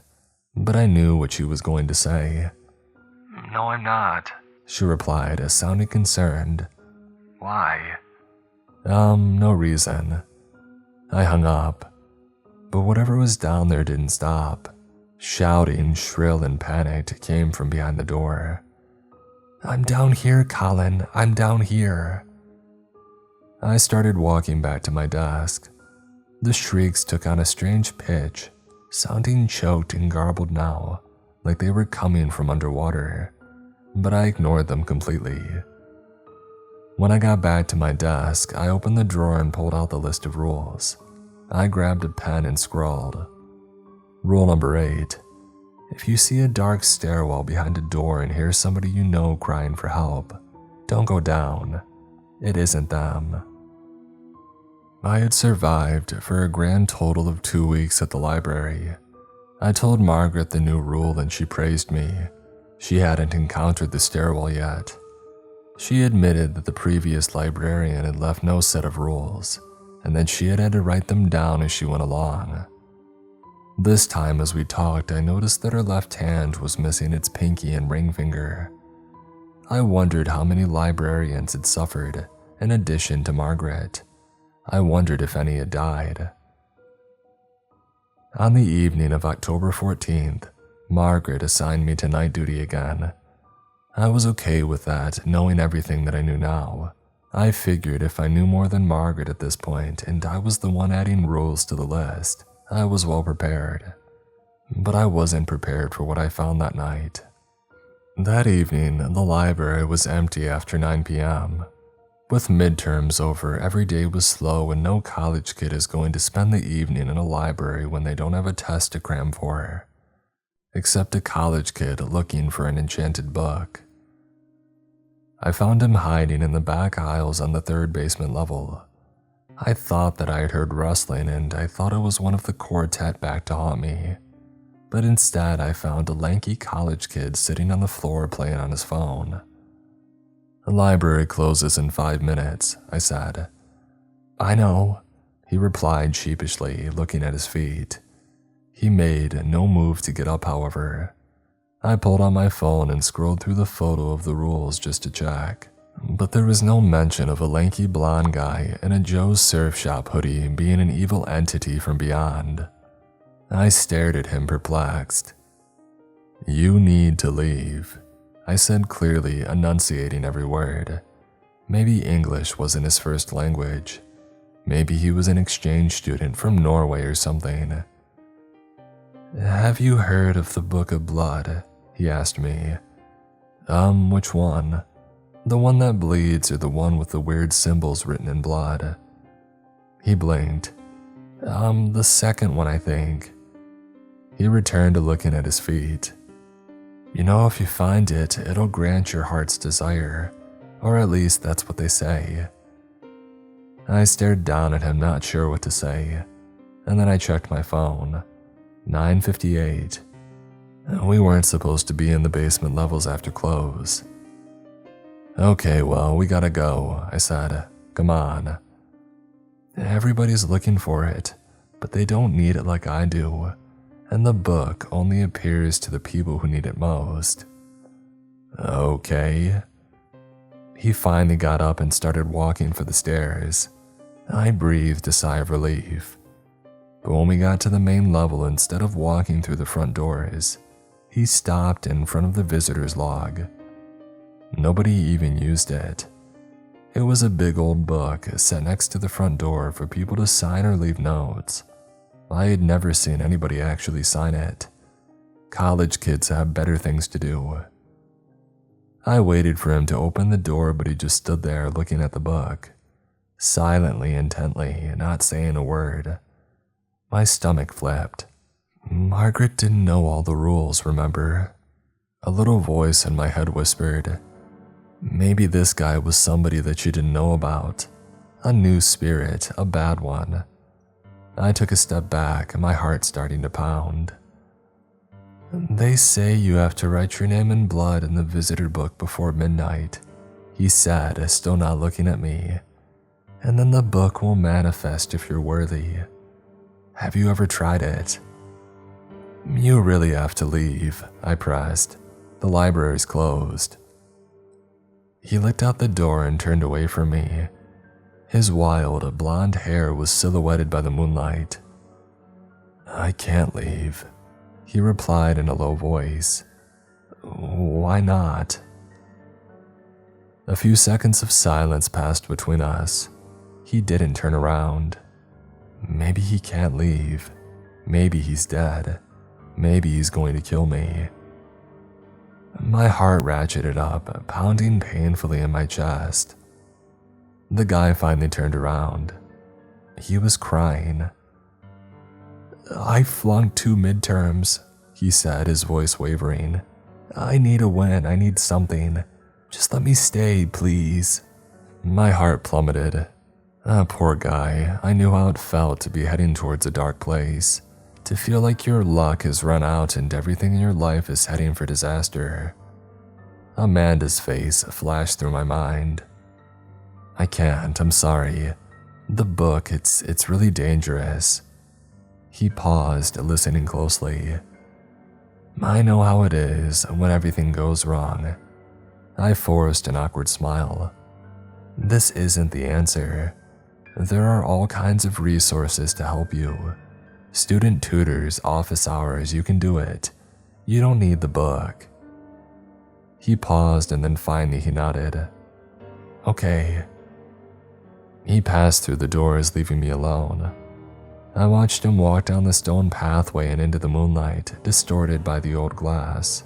but I knew what she was going to say. No, I'm not, she replied, sounding concerned. Why? No reason. I hung up, but whatever was down there didn't stop. Shouting, shrill and panicked, came from behind the door. I'm down here, Colin. I'm down here. I started walking back to my desk. The shrieks took on a strange pitch, sounding choked and garbled now, like they were coming from underwater, but I ignored them completely. When I got back to my desk, I opened the drawer and pulled out the list of rules. I grabbed a pen and scrawled. Rule number 8. If you see a dark stairwell behind a door and hear somebody you know crying for help, don't go down. It isn't them. I had survived for a grand total of 2 weeks at the library. I told Margaret the new rule and she praised me. She hadn't encountered the stairwell yet. She admitted that the previous librarian had left no set of rules, and that she had to write them down as she went along. This time as we talked, I noticed that her left hand was missing its pinky and ring finger. I wondered how many librarians had suffered, in addition to Margaret. I wondered if any had died. On the evening of October 14th, Margaret assigned me to night duty again. I was okay with that, knowing everything that I knew now. I figured if I knew more than Margaret at this point, and I was the one adding rules to the list, I was well prepared. But I wasn't prepared for what I found that night. That evening, the library was empty after 9 p.m. With midterms over, every day was slow and no college kid is going to spend the evening in a library when they don't have a test to cram for. Except a college kid looking for an enchanted book. I found him hiding in the back aisles on the 3rd basement level. I thought that I had heard rustling and I thought it was one of the quartet back to haunt me. But instead I found a lanky college kid sitting on the floor playing on his phone. The library closes in 5 minutes, I said. I know, he replied sheepishly, looking at his feet. He made no move to get up, however. I pulled on my phone and scrolled through the photo of the rules just to check. But there was no mention of a lanky blonde guy in a Joe's Surf Shop hoodie being an evil entity from beyond. I stared at him perplexed. You need to leave, I said clearly, enunciating every word. Maybe English wasn't his first language. Maybe he was an exchange student from Norway or something. Have you heard of the Book of Blood? He asked me. Which one? The one that bleeds or the one with the weird symbols written in blood? He blinked. The second one, I think. He returned to looking at his feet. You know, if you find it, it'll grant your heart's desire. Or at least that's what they say. I stared down at him, not sure what to say. And then I checked my phone. 9:58. We weren't supposed to be in the basement levels after close. Okay, well, we gotta go, I said. Come on. Everybody's looking for it, but they don't need it like I do. And the book only appears to the people who need it most. Okay. He finally got up and started walking for the stairs. I breathed a sigh of relief. But when we got to the main level, instead of walking through the front doors, he stopped in front of the visitor's log. Nobody even used it. It was a big old book set next to the front door for people to sign or leave notes. I had never seen anybody actually sign it. College kids have better things to do. I waited for him to open the door, but he just stood there looking at the book, silently, intently, not saying a word. My stomach flipped. Margaret didn't know all the rules, remember? A little voice in my head whispered, maybe this guy was somebody that you didn't know about. A new spirit, a bad one. I took a step back, my heart starting to pound. They say you have to write your name in blood in the visitor book before midnight, he said, still not looking at me. And then the book will manifest if you're worthy. Have you ever tried it? You really have to leave, I pressed. The library's closed. He looked out the door and turned away from me. His wild, blonde hair was silhouetted by the moonlight. I can't leave, he replied in a low voice. Why not? A few seconds of silence passed between us. He didn't turn around. Maybe he can't leave. Maybe he's dead. Maybe he's going to kill me. My heart ratcheted up, pounding painfully in my chest. The guy finally turned around. He was crying. I flunked 2 midterms, he said, his voice wavering. I need a win, I need something. Just let me stay, please. My heart plummeted. Poor guy, I knew how it felt to be heading towards a dark place. To feel like your luck has run out and everything in your life is heading for disaster. Amanda's face flashed through my mind. I can't, I'm sorry. The book, it's really dangerous. He paused, listening closely. I know how it is when everything goes wrong. I forced an awkward smile. This isn't the answer. There are all kinds of resources to help you. Student tutors, office hours, you can do it. You don't need the book. He paused and then finally he nodded. Okay. He passed through the doors, leaving me alone. I watched him walk down the stone pathway and into the moonlight, distorted by the old glass.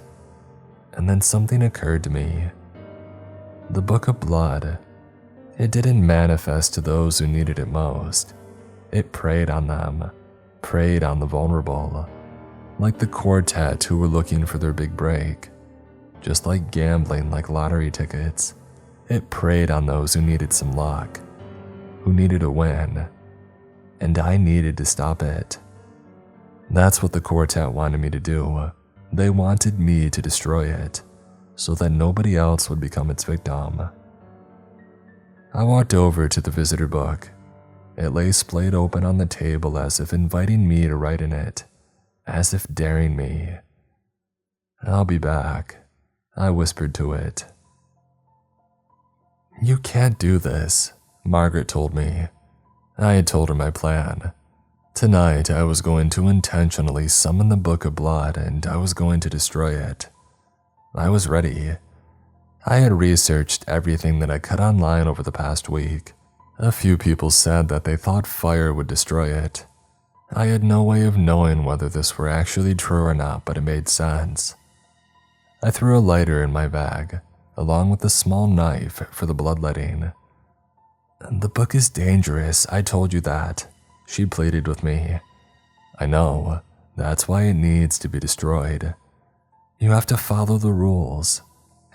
And then something occurred to me. The Book of Blood. It didn't manifest to those who needed it most. It preyed on them, preyed on the vulnerable, like the quartet who were looking for their big break. Just like gambling, like lottery tickets, it preyed on those who needed some luck, who needed a win, and I needed to stop it. That's what the quartet wanted me to do. They wanted me to destroy it, so that nobody else would become its victim. I walked over to the visitor book. It lay splayed open on the table as if inviting me to write in it, as if daring me. "I'll be back," I whispered to it. "You can't do this," Margaret told me. I had told her my plan. Tonight I was going to intentionally summon the Book of Blood and I was going to destroy it. I was ready. I had researched everything that I could online over the past week. A few people said that they thought fire would destroy it. I had no way of knowing whether this were actually true or not, but it made sense. I threw a lighter in my bag, along with a small knife for the bloodletting. "The book is dangerous, I told you that," she pleaded with me. "I know, that's why it needs to be destroyed. You have to follow the rules."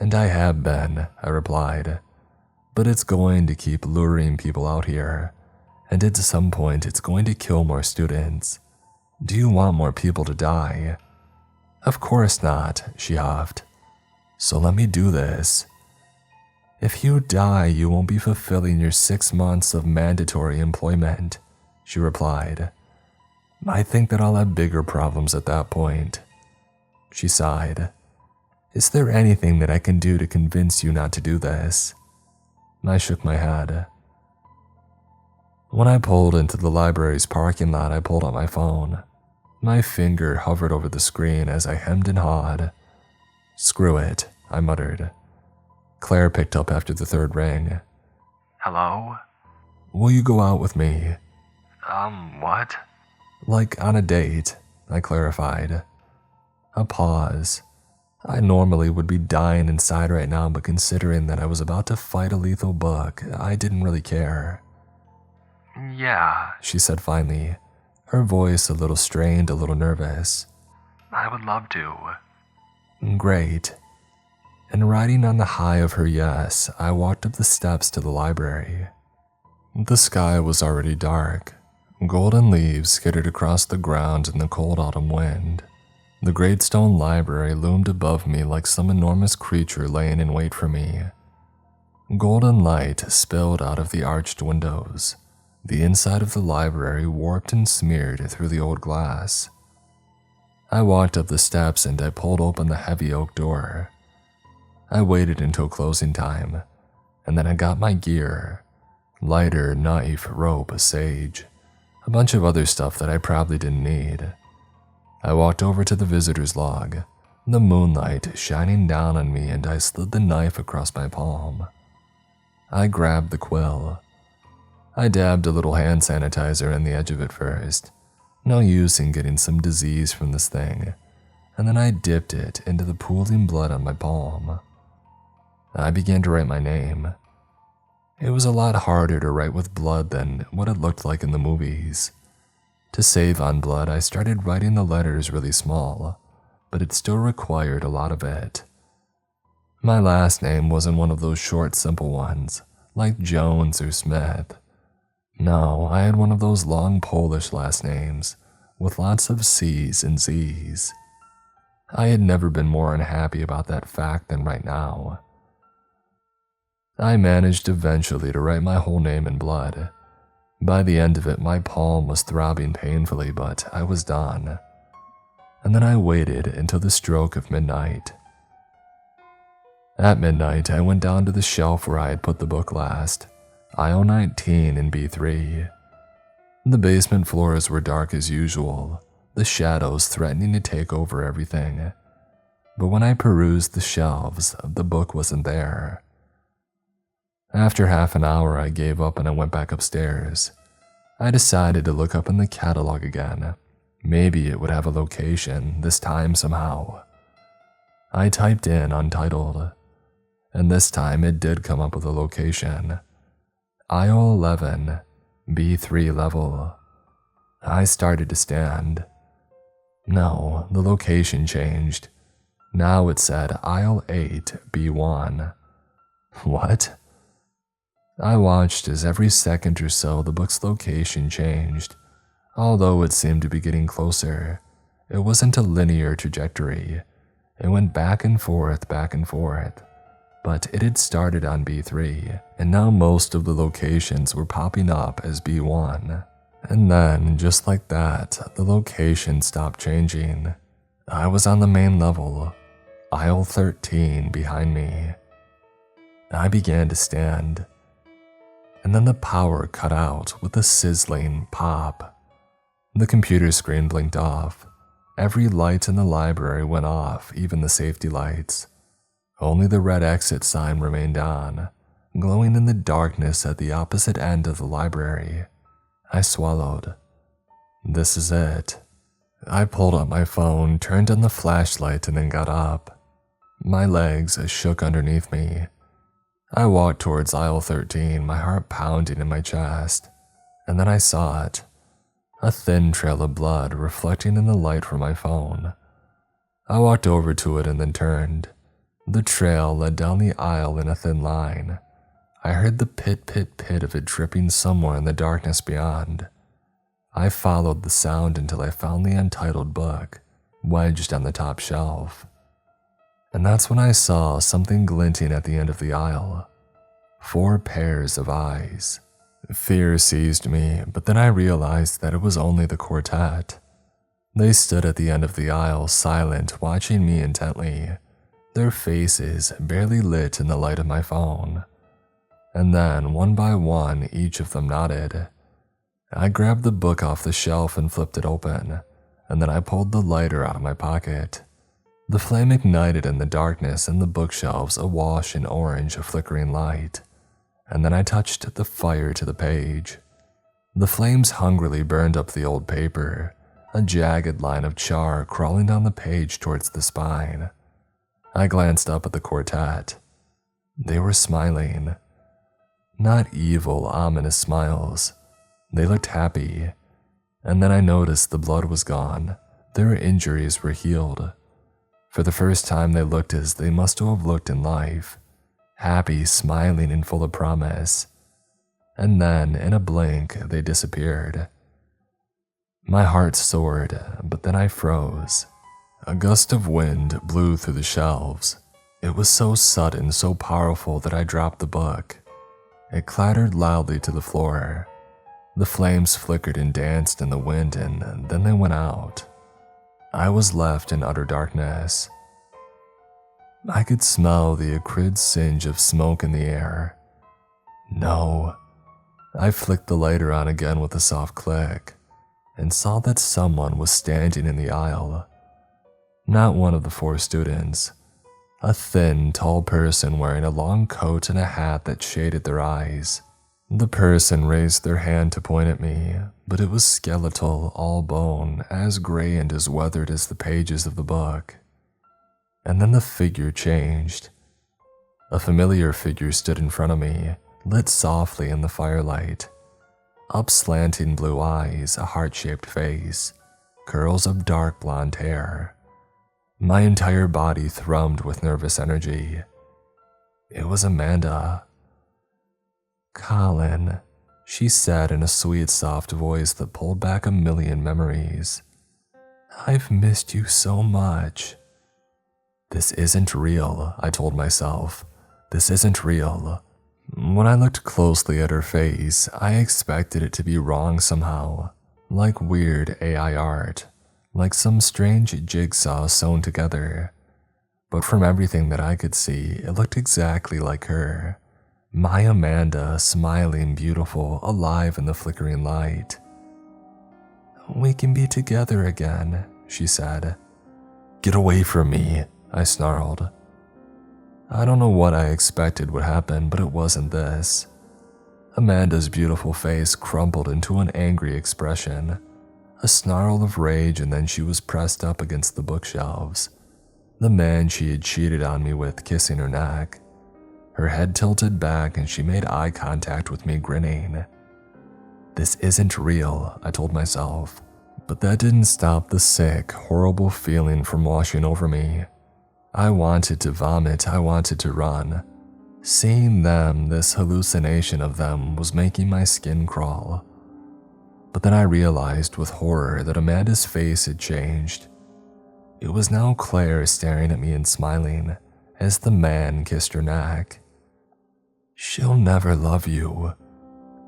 "And I have been," I replied. "But it's going to keep luring people out here, and at some point it's going to kill more students. Do you want more people to die?" "Of course not," she huffed. "So let me do this." "If you die, you won't be fulfilling your 6 months of mandatory employment," she replied. "I think that I'll have bigger problems at that point." She sighed. "Is there anything that I can do to convince you not to do this?" I shook my head. When I pulled into the library's parking lot, I pulled out my phone. My finger hovered over the screen as I hemmed and hawed. "Screw it," I muttered. Claire picked up after the third ring. "Hello? Will you go out with me?" What?" "Like on a date," I clarified. A pause. I normally would be dying inside right now, but considering that I was about to fight a lethal book, I didn't really care. "Yeah," she said finally, her voice a little strained, a little nervous. "I would love to." "Great." And riding on the high of her yes, I walked up the steps to the library. The sky was already dark. Golden leaves skittered across the ground in the cold autumn wind. The great stone library loomed above me like some enormous creature laying in wait for me. Golden light spilled out of the arched windows, the inside of the library warped and smeared through the old glass. I walked up the steps and I pulled open the heavy oak door. I waited until closing time, and then I got my gear: lighter, knife, rope, sage, a bunch of other stuff that I probably didn't need. I walked over to the visitor's log, the moonlight shining down on me, and I slid the knife across my palm. I grabbed the quill. I dabbed a little hand sanitizer in the edge of it first. No use in getting some disease from this thing. And then I dipped it into the pooling blood on my palm. I began to write my name. It was a lot harder to write with blood than what it looked like in the movies. To save on blood, I started writing the letters really small, but it still required a lot of it. My last name wasn't one of those short, simple ones, like Jones or Smith. No, I had one of those long Polish last names, with lots of C's and Z's. I had never been more unhappy about that fact than right now. I managed eventually to write my whole name in blood. By the end of it, my palm was throbbing painfully, but I was done. And then I waited until the stroke of midnight. At midnight, I went down to the shelf where I had put the book last, aisle 19 in B3. The basement floors were dark as usual, the shadows threatening to take over everything. But when I perused the shelves, the book wasn't there. After half an hour, I gave up and I went back upstairs. I decided to look up in the catalog again. Maybe it would have a location, this time somehow. I typed in untitled, and this time it did come up with a location. Aisle 11, B3 level. I started to stand. No, the location changed. Now it said aisle 8, B1. What? I watched as every second or so the book's location changed. Although it seemed to be getting closer, it wasn't a linear trajectory. It went back and forth, back and forth. but it had started on B3, and now most of the locations were popping up as B1. And then, just like that, the location stopped changing. I was on the main level, aisle 13 behind me. I began to stand, and then the power cut out with a sizzling pop. The computer screen blinked off. Every light in the library went off, even the safety lights. Only the red exit sign remained on, glowing in the darkness at the opposite end of the library. I swallowed. This is it. I pulled up my phone, turned on the flashlight, and then got up. My legs shook underneath me. I walked towards aisle 13, my heart pounding in my chest, and then I saw it. A thin trail of blood reflecting in the light from my phone. I walked over to it and then turned. The trail led down the aisle in a thin line. I heard the pit pit pit of it dripping somewhere in the darkness beyond. I followed the sound until I found the untitled book, wedged on the top shelf. And that's when I saw something glinting at the end of the aisle. 4 pairs of eyes. Fear seized me, but then I realized that it was only the quartet. They stood at the end of the aisle, silent, watching me intently, their faces barely lit in the light of my phone. And then, one by one, each of them nodded. I grabbed the book off the shelf and flipped it open, and then I pulled the lighter out of my pocket. The flame ignited in the darkness and the bookshelves awash in orange, flickering light. And then I touched the fire to the page. The flames hungrily burned up the old paper, a jagged line of char crawling down the page towards the spine. I glanced up at the quartet. They were smiling. Not evil, ominous smiles. They looked happy. And then I noticed the blood was gone. Their injuries were healed. For the first time, they looked as they must have looked in life. Happy, smiling, and full of promise. And then, in a blink, they disappeared. My heart soared, but then I froze. A gust of wind blew through the shelves. It was so sudden, so powerful that I dropped the book. It clattered loudly to the floor. The flames flickered and danced in the wind, and then they went out. I was left in utter darkness. I could smell the acrid singe of smoke in the air. No. I flicked the lighter on again with a soft click, and saw that someone was standing in the aisle. Not one of the 4 students. A thin, tall person wearing a long coat and a hat that shaded their eyes. The person raised their hand to point at me, but it was skeletal, all bone, as gray and as weathered as the pages of the book. And then the figure changed. A familiar figure stood in front of me, lit softly in the firelight. Upslanting blue eyes, a heart-shaped face, curls of dark blonde hair. My entire body thrummed with nervous energy. It was Amanda. "Colin," she said in a sweet, soft voice that pulled back a million memories. "I've missed you so much." This isn't real, I told myself. This isn't real. When I looked closely at her face, I expected it to be wrong somehow, like weird AI art, like some strange jigsaw sewn together. But from everything that I could see, it looked exactly like her. My Amanda, smiling, beautiful, alive in the flickering light. "We can be together again," she said. "Get away from me," I snarled. I don't know what I expected would happen, but it wasn't this. Amanda's beautiful face crumpled into an angry expression, a snarl of rage, and then she was pressed up against the bookshelves. The man she had cheated on me with kissing her neck. Her head tilted back and she made eye contact with me, grinning. This isn't real, I told myself, but that didn't stop the sick, horrible feeling from washing over me. I wanted to vomit, I wanted to run. Seeing them, this hallucination of them, was making my skin crawl. But then I realized with horror that Amanda's face had changed. It was now Claire staring at me and smiling, as the man kissed her neck. "She'll never love you,"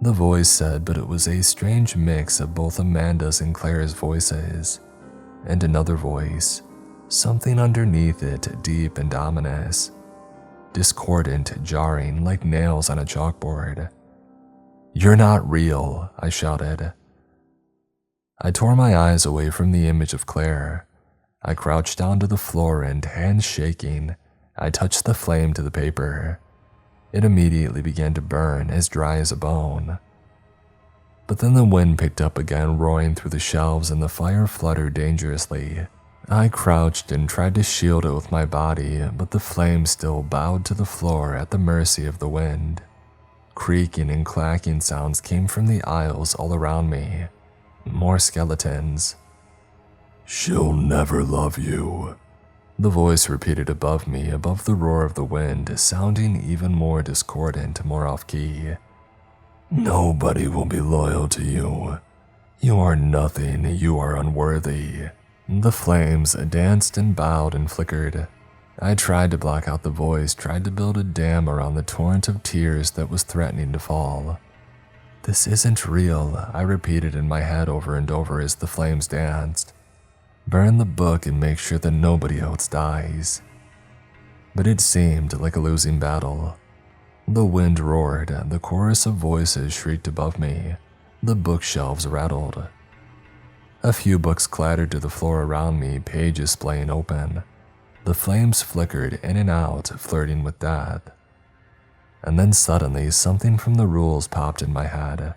the voice said, but it was a strange mix of both Amanda's and Claire's voices, and another voice, something underneath it deep and ominous, discordant, jarring like nails on a chalkboard. "You're not real," I shouted. I tore my eyes away from the image of Claire. I crouched down to the floor and, hands shaking, I touched the flame to the paper. It immediately began to burn, as dry as a bone. But then the wind picked up again, roaring through the shelves, and the fire fluttered dangerously. I crouched and tried to shield it with my body, but the flame still bowed to the floor at the mercy of the wind. Creaking and clacking sounds came from the aisles all around me. More skeletons. "She'll never love you," the voice repeated above me, above the roar of the wind, sounding even more discordant, more off-key. "Nobody will be loyal to you. You are nothing, you are unworthy." The flames danced and bowed and flickered. I tried to block out the voice, tried to build a dam around the torrent of tears that was threatening to fall. "This isn't real," I repeated in my head over and over as the flames danced. "Burn the book and make sure that nobody else dies." But it seemed like a losing battle. The wind roared, the chorus of voices shrieked above me, the bookshelves rattled. A few books clattered to the floor around me, pages splaying open. The flames flickered in and out, flirting with death. And then suddenly something from the rules popped in my head.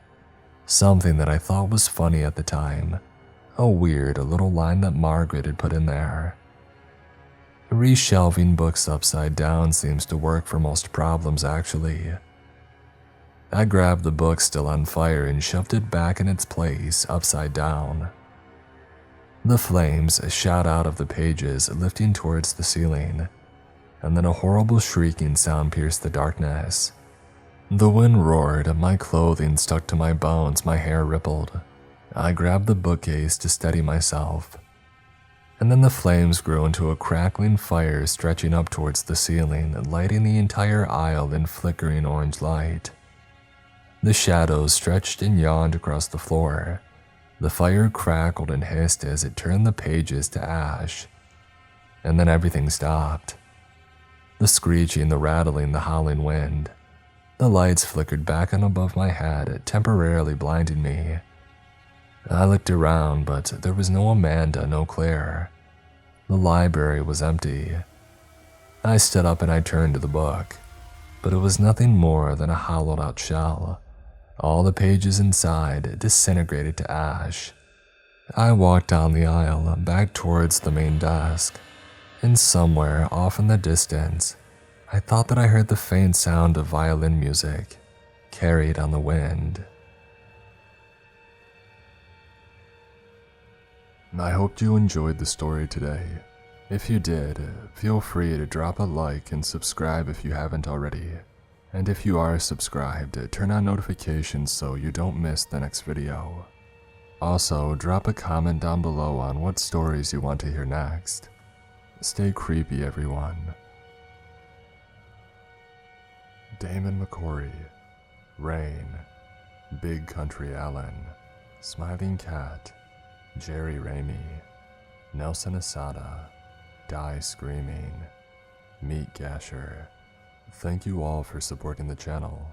Something that I thought was funny at the time. A weird little line that Margaret had put in there. Reshelving books upside down seems to work for most problems, actually. I grabbed the book still on fire and shoved it back in its place, upside down. The flames shot out of the pages, lifting towards the ceiling, and then a horrible shrieking sound pierced the darkness. The wind roared, my clothing stuck to my bones, my hair rippled. I grabbed the bookcase to steady myself. And then the flames grew into a crackling fire stretching up towards the ceiling, lighting the entire aisle in flickering orange light. The shadows stretched and yawned across the floor. The fire crackled and hissed as it turned the pages to ash. And then everything stopped. The screeching, the rattling, the howling wind. The lights flickered back and above my head, temporarily blinding me. I looked around, but there was no Amanda, no Claire. The library was empty. I stood up and I turned to the book, but it was nothing more than a hollowed-out shell. All the pages inside disintegrated to ash. I walked down the aisle, back towards the main desk, and somewhere off in the distance, I thought that I heard the faint sound of violin music, carried on the wind. I hoped you enjoyed the story today. If you did, feel free to drop a like and subscribe if you haven't already. And if you are subscribed, turn on notifications so you don't miss the next video. Also, drop a comment down below on what stories you want to hear next. Stay creepy, everyone. Damon McCory, Rain, Big Country Allen, Smiling Cat, Jerry Ramey, Nelson Asada, Die Screaming, Meat Gasher. Thank you all for supporting the channel.